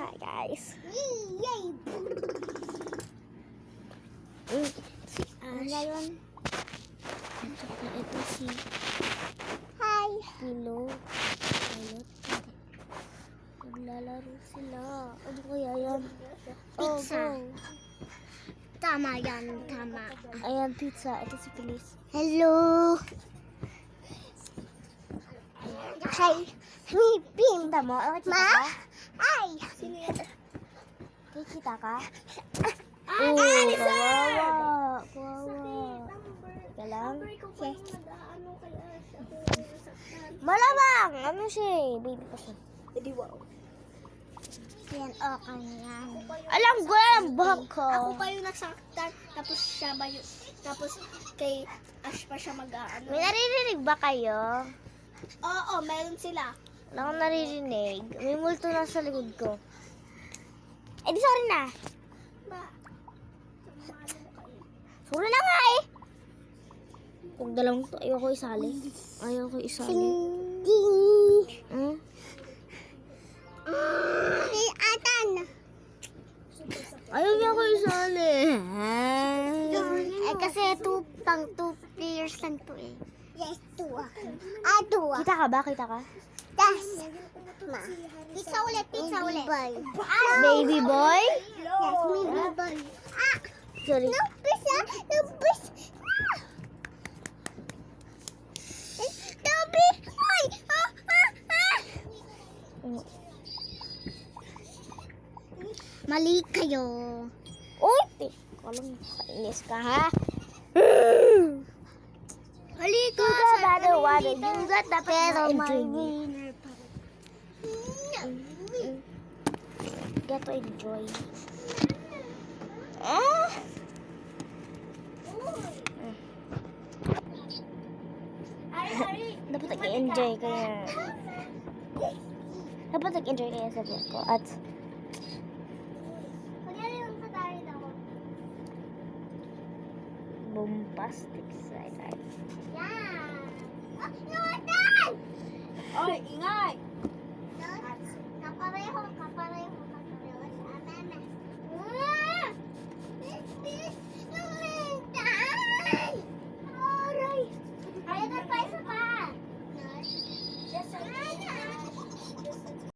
Hi guys. Yay! Si Ash. Ngayon, At saka ito si hi! Pillow. Pilot. Naglalaro sila. Ano kaya yan? Pizza. Oh, go. Tama yan, tama. Ayan, pizza. Ito si Pilis. Hello! Hi! Sweeping! Kita mo? Ay, kita Ma? ka? Ay! Sino yan? Kita ka? Ah, Oh, Alison! kawawa. Kawawa. Teka lang. Yes. Malamang! Ano siya eh? Baby pa siya. Hindi wow. Yan, okay yan. Alam ko yan, buhok ko. Ako pa yung nasaktan, tapos siya ba yung, tapos kay Ash pa siya mag-aano. May naririnig ba kayo? Oo, meron sila. Wala akong naririnig. May multo na sa likod ko. Eh di sorry na. Ba? Sorry na nga eh. Huwag dalawang to. Ayoko isali. Ayoko isali. Ding! Hmm? Atan! Ayaw niya ako isali. Eh, kasi pang 2 players lang to eh. Yes, 2 2 Kita ka ba? Kita ka? Das! Ma. Pizza ulit, pizza ulit. Baby boy? Yes, baby boy. Ah! Sorry. No, pizza! No, pizza! Toby! Hoy! Ah! Ah! Ah! Mali kayo. Uy! Walang kainis ka ha? Halika! You got better water. You got the Pero enjoy may me. winner pa rin. Get to enjoy. Ah! Dapat nag-enjoy kaya. Dapat nag-enjoy kaya sa vlog ko. At Kunyari yung tatarin ako. bombastic side art. Yan! Ah, Norton! Oy, ingay! Kapareho, kapareho.